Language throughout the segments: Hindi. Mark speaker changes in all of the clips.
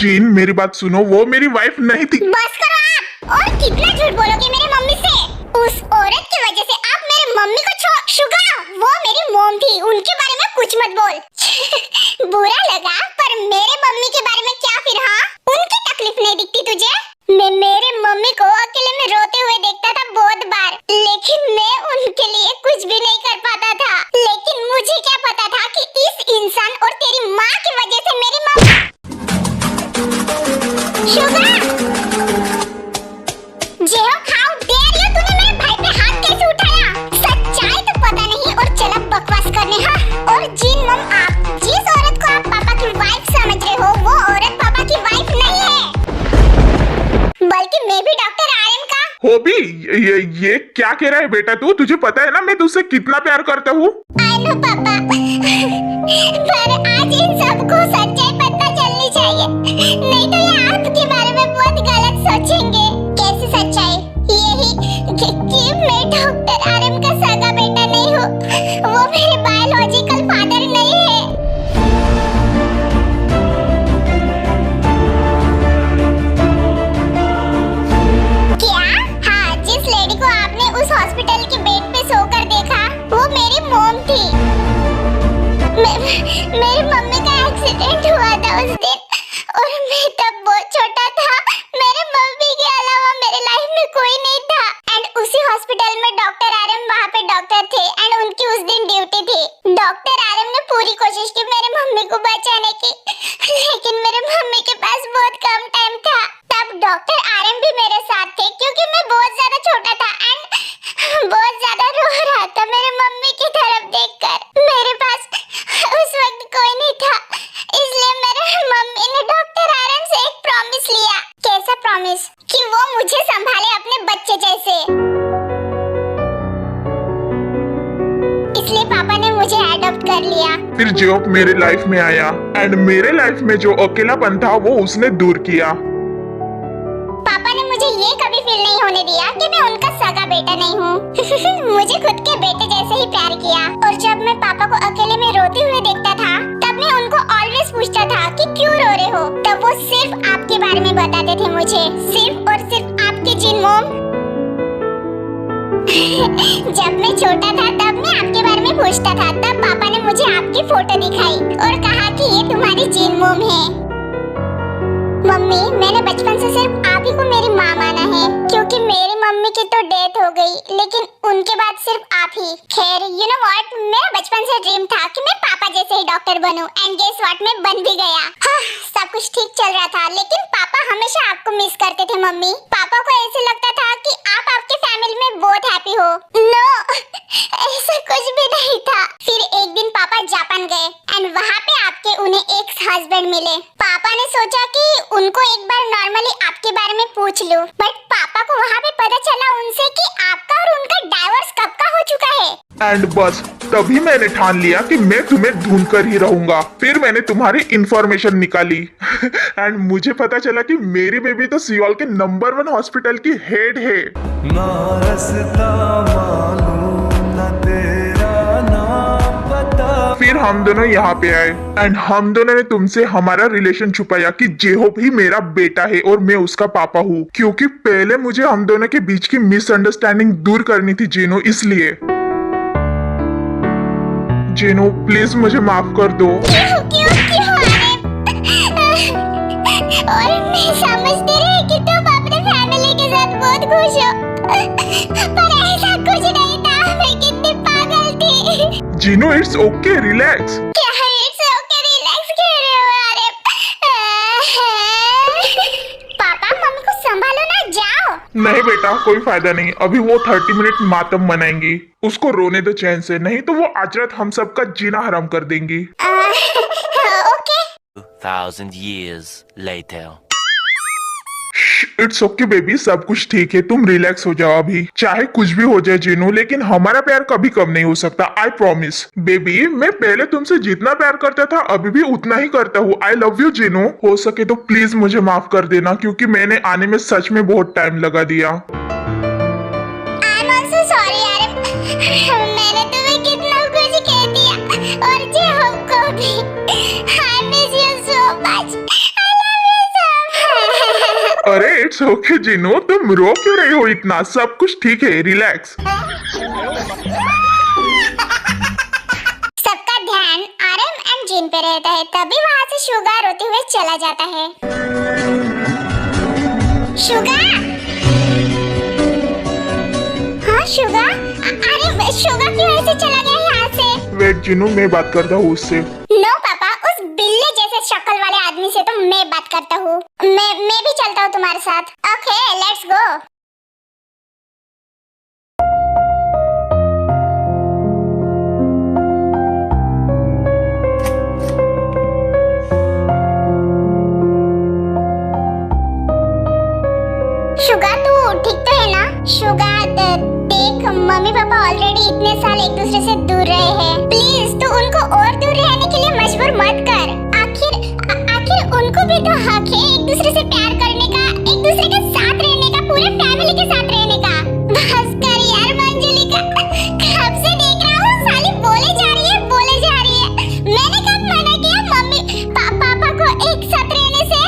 Speaker 1: जीन मेरी बात सुनो, वो मेरी वाइफ नहीं थी।
Speaker 2: बस करो आप। और कितना झूठ बोलोगे मेरे मम्मी से? उस औरत की वजह से आप मेरे मम्मी को शुगा, वो मेरी मॉम थी, उनके बारे में कुछ मत बोल। बुरा लगा, पर मेरे मम्मी के बारे में क्या फिर? हाँ, उनकी तकलीफ नहीं दिखती तुझे? मैं मेरे मम्मी को अकेले में रोते हुए देखता था बहुत बार, लेकिन मैं उनके लिए कुछ भी नहीं कर पाता था। लेकिन मुझे क्या पता था कि इस इंसान और तेरी माँ की वजह से मेरी मम्मी शुगा, जेहो हाउ डेयर यू, तूने मेरे भाई पे हाथ कैसे उठाया? सच्चाई तो पता नहीं और चला बकवास करने। हाँ, और जीन मम, आप जिस औरत को आप पापा की वाइफ समझ रहे हो, वो औरत पापा की वाइफ नहीं है, बल्कि मैं भी डॉक्टर आर्यन का
Speaker 1: हो भी। ये क्या कह रहा है बेटा तू? तुझे पता है ना मैं तुझसे कितना प्यार करता हूँ।
Speaker 2: आई नो पापा, पर आज इन सबको सच्चाई पता चलनी चाहिए, नहीं तो ये आपके बारे में बहुत गलत सोचेंगे। कैसी सच्चाई? यही कि मैं डॉक्टर आर्यन का सगा बेटा नहीं हूँ, वो मेरे बायोलॉजिकल फादर नहीं है। क्या? हाँ, जिस लेडी को आपने उस हॉस्पिटल के बेड पे सोकर देखा, वो मेरी मॉम थी। मेरी मम्मी का एक्सीडेंट हुआ था उस दिन, और मैं तब बहुत छोटा था। मेरे मम्मी के अलावा मेरे लाइफ में कोई नहीं था। एंड उसी हॉस्पिटल में डॉक्टर आर्यन वहाँ पे डॉक्टर थे, एंड उनकी उस दिन ड्यूटी थी। डॉक्टर आर्यन ने पूरी कोशिश की मेरे मम्मी को बचाने की, लेकिन मेरे मम्मी के पास बहुत कम टाइम था। तब डॉक्टर आर्यन भी मेरे साथ थे, क्योंकि मैं बहुत ज्यादा छोटा था एंड बहुत ज्यादा रो रहा था मेरे मम्मी की तरफ देखकर। मेरे पास उस वक्त कोई नहीं था, इसलिए मेरे मम्मी ने डॉक्टर आर्यन से एक प्रॉमिस लिया। कैसा प्रॉमिस? कि वो मुझे संभाले अपने बच्चे जैसे। इसलिए पापा ने मुझे एडॉप्ट कर लिया।
Speaker 1: फिर जेहोब मेरे लाइफ में आया एंड मेरे लाइफ में जो अकेलापन था वो उसने दूर किया।
Speaker 2: पापा ने मुझे ये कभी फील नहीं होने दिया कि मैं उनका सगा बेटा नहीं हूँ। मुझे खुद के बेटे जैसे ही प्यार किया, और जब मैं पापा को अकेले में रोते हुए देखता था, तब मैं उनको ऑलवेज पूछता था कि क्यों रो रहे हो। तब वो सिर्फ आपके बारे में बताते थे मुझे, सिर्फ और सिर्फ आपके जीन मॉम। जब मैं छोटा था तब मैं आपके बारे में पूछता था, तब पापा ने मुझे आपकी फोटो दिखाई और कहा कि ये तुम्हारी जीन मॉम है। मम्मी, मैंने बचपन से सिर्फ आप ही को मेरी माँ माना है, क्योंकि मेरी मम्मी की तो डेथ हो गई, लेकिन उनके बाद सिर्फ आप ही। खैर, यू नो व्हाट, मेरा बचपन से ड्रीम था कि मैं पापा जैसे ही डॉक्टर बनूं, एंड गेस व्हाट, मैं बन भी गया। हाँ, सब कुछ ठीक चल रहा था, लेकिन पापा हमेशा आपको मिस करते थे। मम्मी, पापा को ऐसे लगता था कि आप आपके फैमिली में बहुत हैप्पी हो। नो, ऐसा कुछ भी नहीं था। फिर एक दिन पापा जापान गए, एंड वहाँ पे आपके उन्हें एक हस्बैंड मिले। पापा ने सोचा कि उनको एक बार नॉर्मली आपके बारे में पूछ लूं, बट पापा को वहाँ पे पता चला उनसे कि आपका और उनका डाइवोर्स कब का हो चुका है।
Speaker 1: एंड बस तभी मैंने ठान लिया कि मैं तुम्हें ढूंढ कर ही रहूंगा। फिर मैंने तुम्हारी इंफॉर्मेशन निकाली एंड मुझे पता चला कि मेरी बेबी तो सियोल के नंबर 1 हॉस्पिटल की हेड है।
Speaker 3: ना रास्ता मालूम ना तेरा नाम पता।
Speaker 1: फिर हम दोनों यहाँ पे आए एंड हम दोनों ने तुमसे हमारा रिलेशन छुपाया कि जेहोब ही मेरा बेटा है और मैं उसका पापा हूँ, क्योंकि पहले मुझे हम दोनों के बीच की मिसअंडरस्टैंडिंग दूर करनी थी जीनो। इसलिए जीनो, प्लीज मुझे माफ कर दो।
Speaker 2: क्यों क्यों क्यों और मैं समझती रही कि तुम अपने फैमिली के साथ बहुत खुश हो, पर ऐसा कुछ नहीं था। मैं कितनी पागल थी।
Speaker 1: जीनो, इट्स ओके, रिलैक्स।
Speaker 2: क्या है इट्स ओके, रिलैक्स कह रहे हो? पापा, मम्मी को संभालो ना, जाओ।
Speaker 1: नहीं बेटा, कोई फायदा नहीं। अभी वो 30 मिनट मातम मनाएंगी, उसको रोने दो चैन से, नहीं तो वो आज रात हम सबका जीना हराम कर देंगी।
Speaker 2: Okay.
Speaker 4: 2,000 years later.
Speaker 1: It's okay baby, सब कुछ ठीक है, तुम रिलैक्स हो जाओ। अभी चाहे कुछ भी हो जाए जीनू, लेकिन हमारा प्यार कभी कम नहीं हो सकता। आई प्रॉमिस बेबी, मैं पहले तुमसे जितना प्यार करता था अभी भी उतना ही करता हूँ। I love you Jinu. हो सके तो प्लीज मुझे माफ कर देना, क्योंकि मैंने आने में सच में बहुत टाइम लगा दिया।
Speaker 2: आई एम ऑल्सो सॉरी यार, मैंने तुम्हें कितना कुछ कह दिया, और जेहोब को भी। I miss you so much, I love you
Speaker 1: अरे इट्स ओके जिनू, तुम रो क्यों रही हो इतना? सब कुछ ठीक है, रिलैक्स।
Speaker 2: सबका ध्यान आरएम एंड जिन पे रहता है, तभी वहाँ से शुगा रोते हुए चला जाता है। शुगा, हाँ शुगा, अरे शुगा क्यों ऐसे चला गया यहाँ से?
Speaker 1: वेट जिनू, मैं बात करता हूँ उससे।
Speaker 2: नो पापा, उस बिल्ली जैसे शक्ल वाले आदमी से तो मैं बात करता हूँ। मैं भी चलता हूँ तुम्हारे साथ। Okay, let's go. शुगा, तू ठीक तो है ना? शुगा, देख मम्मी पापा ऑलरेडी इतने साल एक दूसरे से दूर रहे हैं। प्लीज तू उनको और दूर रहने के लिए मजबूर मत कर। आखिर उनको भी तो हक है एक दूसरे से प्यार करने का, एक दूसरे के साथ रहने का, पूरे फैमिली के साथ रहने का। बस कर यार मंजुलिका, कब से देख रहा हूँ साली बोले जा रही है, बोले जा रही है। मैंने कब मना किया मम्मी पापा को एक साथ रहने से?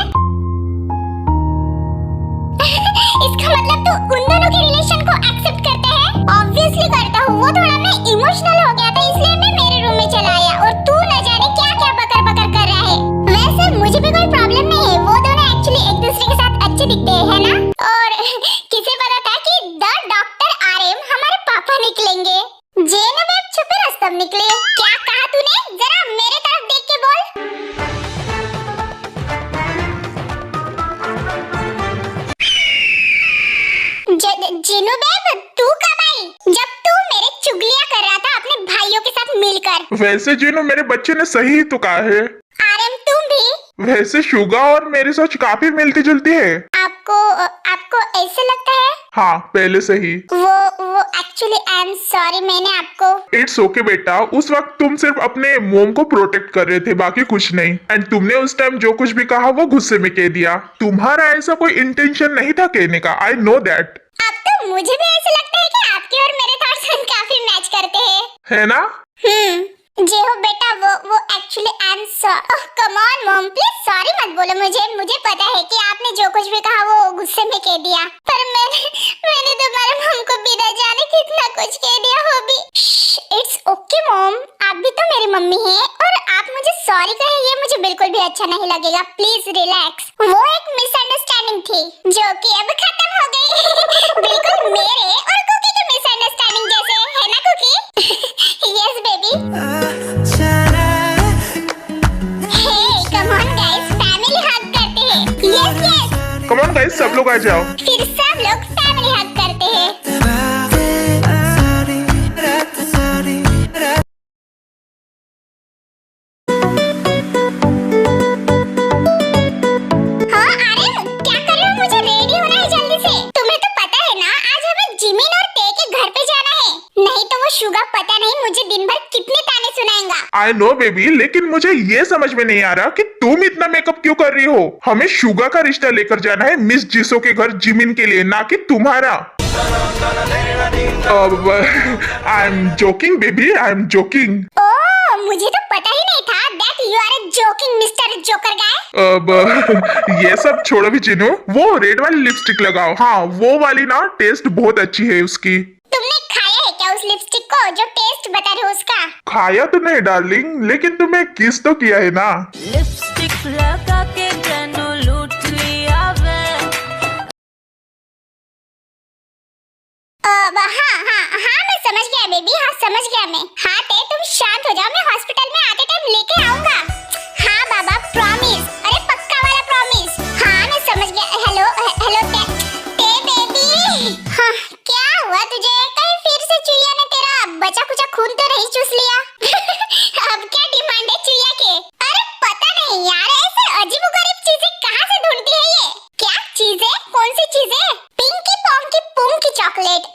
Speaker 2: इसका मतलब तू उन दोनों के रिलेशन को एक्सेप्ट करता है? ऑब्वियसली करता हूँ। वो थोड़ा मैं इमोशनल हो गया था, इसलिए मैं मेरे रूम में चला आया और तू न जाने क्या क्या बकर बकर कर रहा है। वैसे मुझे भी कोई प्रॉब्लम नहीं है, वो दोनों एक्चुअली एक दूसरे के साथ अच्छे दिखते हैं, है ना? और किसे पता था कि द डॉक्टर आरएम हमारे पापा निकलेंगे। जेन में छुपे रास्ते निकले। क्या कहा तूने? जरा मेरे तरफ देख के बोल। जिनू बेब, तू कब आई? जब तू मेरे चुगलियां कर रहा था अपने भाइयों के साथ मिलकर।
Speaker 1: वैसे जिनू, मेरे बच्चे ने सही ही तो कहा है।
Speaker 2: आरएम तुम भी?
Speaker 1: वैसे शुगा और मेरी सोच काफी मिलती जुलती है।
Speaker 2: आपको ऐसे लगता है?
Speaker 1: हाँ, पहले से ही।
Speaker 2: वो एक्चुअली आई एम सॉरी, मैंने आपको।
Speaker 1: इट्स ओके बेटा, उस वक्त तुम सिर्फ अपने मोम को प्रोटेक्ट कर रहे थे, बाकी कुछ नहीं। एंड तुमने उस टाइम जो कुछ भी कहा वो गुस्से में कह दिया। तुम्हारा ऐसा कोई इंटेंशन नहीं था कहने का, आई नो दैट।
Speaker 2: अब तो मुझे भी ऐसा लगता है कि आपके और मेरे थॉट्स काफी मैच करते हैं,
Speaker 1: है ना?
Speaker 2: जे हो बेटा, वो actually I am sorry. Come on mom, please sorry मत बोलो मुझे पता है कि आपने जो कुछ भी कहा वो गुस्से में कह दिया, पर मैंने तुम्हारे मॉम को बिना जाने कितना कुछ कह दिया हो भी। इट्स ओके मॉम, आप भी तो मेरी मम्मी हैं और आप मुझे सॉरी कहे ये मुझे बिल्कुल भी अच्छा नहीं लगेगा। Please relax. वो एक मिसअंडरस्टैंडिंग थी जो कि अब खत्म हो गई। बिल्कुल मेरे और कुकी की मिसअंडरस्टैंडिंग जैसे, है ना cookie? Yes baby. Come on guys, family hug करते हैं। यस
Speaker 1: कम ऑन गाइस, सब लोग आ जाओ।
Speaker 2: फिर सब लोग फैमिली हग करते हैं। हाँ आर्यन, क्या कर रहे हो? मुझे रेडी होना है जल्दी से। तुम्हें तो पता है ना, आज हमें जिमिन और ते के घर पे जाना है। नहीं तो वो शुगा पता नहीं मुझे दिन भर कितने ताने सुनाएगा।
Speaker 1: आई नो बेबी, लेकिन मुझे ये समझ में नहीं आ रहा कि तुम इतना मेकअप क्यों कर रही हो। हमें शुगा का रिश्ता लेकर जाना है मिस जिसो के घर जिमिन के लिए, ना कि तुम्हारा। I am joking baby, I am joking.
Speaker 2: Oh, मुझे तो पता ही नहीं था that you are a joking mister joker guy.
Speaker 1: अब ये सब छोड़ो भी चिन्हो, वो रेड वाली लिपस्टिक लगाओ। हाँ, वो वाली ना टेस्ट बहुत अच्छी है उसकी।
Speaker 2: तुमने खाया है क्या उस लिपस्टिक को जो टेस्ट बता रहे हो उसका?
Speaker 1: खाया तो नहीं डार्लिंग, लेकिन तुम्हें किस तो किया है ना।
Speaker 5: लिपस्टिक लगा के जानो लूट लिया वे।
Speaker 2: हाँ मैं समझ गया बेबी, हाँ समझ गया मैं। हाँ ते, तुम शांत हो जाओ, मैं हॉस्पिटल में आते टाइम लेके आऊंगा। हाँ बाबा, प्रॉमिस। अरे पक्का वाला प्रॉमिस। हाँ मैं समझ गया। हेलो ते बेबी। हाँ क्या हुआ तुझे? कहीं फिर से चुईया ने तेरा बचा कुचा खून तो नहीं चूस लिया? अब क्या डिमांड है चुईया के? अरे पता नहीं यार, ऐसे अजीबोगरीब चीजें कहाँ से ढूंढती है ये? क्या चीजें? कौन सी चीजें? पिंकी पोंकी पुंकी चॉकलेट।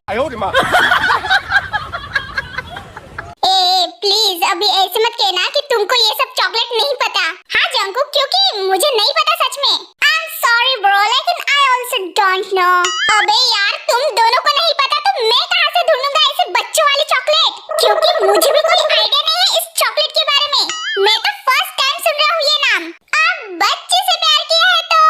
Speaker 2: प्लीज अभी ऐसे मत कहना कि तुमको ये सब चॉकलेट नहीं पता। हाँ जंकू, क्योंकि मुझे नहीं पता सच में। आई एम सॉरी ब्रो, लेकिन आई आल्सो डोंट नो। अबे यार, तुम दोनों को नहीं पता तो मैं कहाँ से ढूंढूंगा ऐसे बच्चों वाली चॉकलेट? क्योंकि मुझे भी कोई आइडिया नहीं है इस चॉकलेट के बारे में। मैं तो फर्स्ट टाइम सुन रहा हूँ ये नाम। अब बच्चे से प्यार किया है तो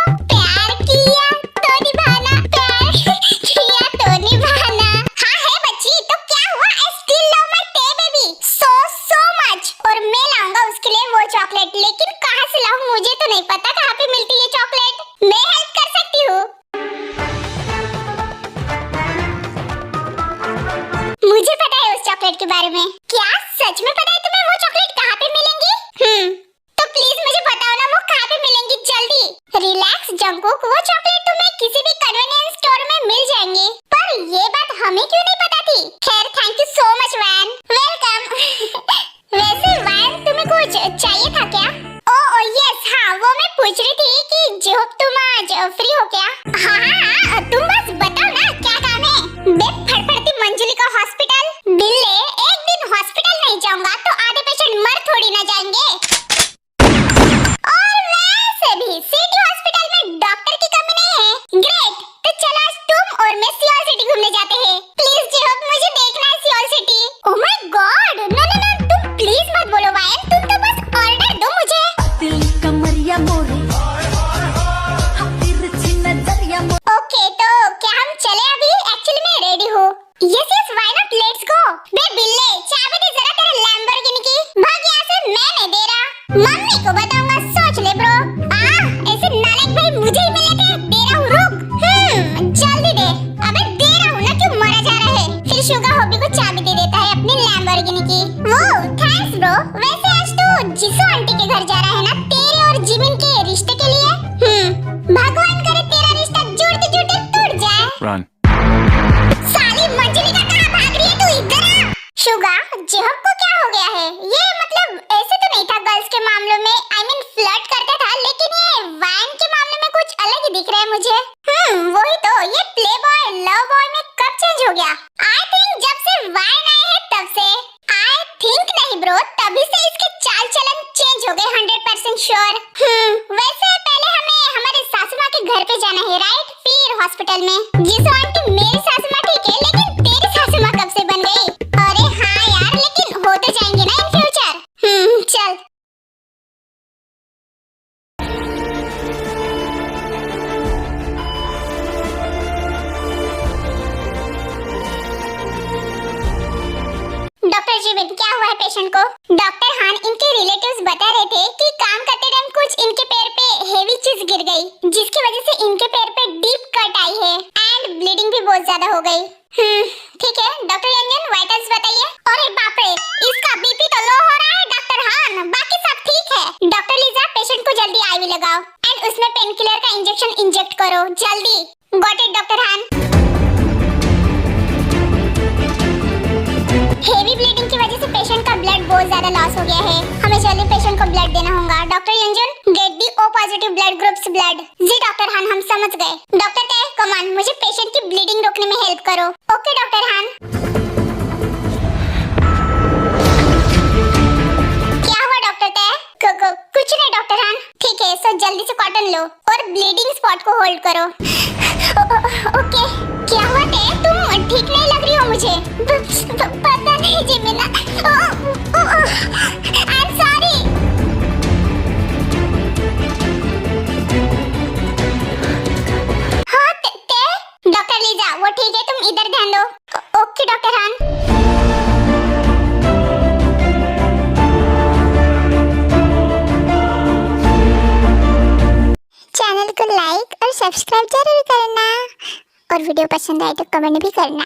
Speaker 2: चॉकलेट के बारे में। क्या सच में पता है तुम्हें वो चॉकलेट कहाँ पे मिलेंगी? तो प्लीज मुझे बताओ ना वो कहाँ पे मिलेंगी जल्दी। रिलैक्स जंगकुक, वो चॉकलेट तुम्हें किसी भी कन्वीनियंस स्टोर में मिल जाएंगे। पर ये बात हमें क्यों नहीं पता थी? खैर थैंक यू सो मच वैन। वेलकम। वैसे वैन तुम्हें कुछ चाहिए था क्या? ओह यस, हाँ वो मैं पूछ रही थी कि जो तुम आज फ्री हो क्या? हाँ, तुम बस बताओ ना क्या काम है। बे फड़फड़ती मंजुली का हॉस्पिटल बिल्ले, एक दिन हॉस्पिटल नहीं जाऊंगा तो आधे पेशेंट मर थोड़ी ना जाएंगे। और वैसे भी सिटी हॉस्पिटल में डॉक्टर की कमी नहीं है। ग्रेट, तो चलो आज तुम और मैं सियोल सिटी घूमने जाते हैं। प्लीज जेहोक, मुझे देखना है Seoul city. Oh my god, no तुम प्लीज मत बोलो वायन, तुम तो बस ऑर्डर दो मुझे।
Speaker 5: दिल कमरिया मोरे तिरछी नजरिया मोरे।
Speaker 2: ओके, तो क्या हम चले अभी? एक्चुअली मैं रेडी हूँ। Yes why not, let's go. बे बिल्ले, चाबी दे जरा तेरे लैम्बोर्गिनी की। भाग यहाँ से, मैं नहीं दे रहा। मम्मी को बताऊंगा, सोच ले ब्रो। ऐसे नालायक भाई मुझे ही मिले थे। दे रहा हूँ, रुक। जल्दी दे। अबे दे रहा हूँ ना, क्यों मरा जा रहा है? फिर शुगा हॉबी को चाबी दे देता है अपनी लैम्बोर्गिनी की। वो थैंक्स ब्रो। वैसे आज तू जिसो आंटी के घर जा रहा है ना, तेरे और जिमिन के रिश्ते के लिए। भगवान करे तेरा रिश्ता जुड़ते जुड़ते टूट जाए।
Speaker 3: Run.
Speaker 2: साली मंजुली का कहाँ भाग रही है तू? इधर आ। शुगा, जेहब को क्या हो गया है? ये मतलब ऐसे तो नहीं था गर्ल्स के मामलों में, आई मीन फ्लर्ट करता था, लेकिन ये वाइन के मामले में कुछ अलग ही दिख रहा है मुझे। वही तो, ये प्ले बॉय लव बॉय में कब चेंज हो गया? आई थिंक जब से वाइन आए हैं तब से। आई थिंक नहीं ब्रो, तभी से इसके चाल चलन चेंज हो गए, 100% श्योर। वैसे पहले हमें हमारे सासू माँ के घर पे जाना है, राइट? फिर हॉस्पिटल में। जिसो आंटी मेरी सासू माँ ठीक है, लेकिन तेरी सासू माँ कब से बन गई? अरे हाँ यार, लेकिन हो तो जाएंगे ना इन फ्यूचर। चल। डॉक्टर जीवित, क्या हुआ है पेशेंट को? डॉक्टर हान, इनके रिलेटिव्स बता रहे थे कि काम करते टाइम कुछ इनके पैर पे हेवी चीज गिर गई, जिसकी वजह से इनके पैर पे डीप कट आई है एंड ब्लीडिंग भी बहुत ज्यादा हो गई। ठीक है डॉक्टर यंजन, वाइटल्स बताइए। अरे बाप रे, इसका बीपी तो लो हो रहा है डॉक्टर हान, बाकी सब ठीक है। डॉक्टर लीजा, पेशेंट को जल्दी आईवी लगाओ एंड उसमें पेन किलर का इंजेक्शन इंजेक्ट करो जल्दी। गॉट इट डॉक्टर हान। हेवी ब्लीडिंग की वजह से पेशेंट का ब्लड बहुत ज्यादा लॉस हो गया है, हमें जल्दी पेशेंट को ब्लड देना होगा। डॉक्टर यंजन, get the O positive blood groups blood. जी डॉक्टर हान, हम समझ गए। डॉक्टर ते, कम ऑन, मुझे पेशेंट की ब्लीडिंग रोकने में हेल्प करो। ओके डॉक्टर हान। क्या हुआ डॉक्टर ते? कुछ नहीं डॉक्टर हान। ठीक है, सो जल्दी से कॉटन लो और ब्लीडिंग स्पॉट को होल्ड करो। ओके। क्या हुआ ते? तुम ठीक नहीं लग रही हो मुझे। पता नहीं जिमिना, आई एम सॉरी। हाँ ते? डॉक्टर लीजा, वो ठीक है, तुम इधर ध्यान दो। ओके डॉक्टर हान। चैनल को लाइक और सब्सक्राइब जरूर करना और वीडियो पसंद आए तो कमेंट भी करना।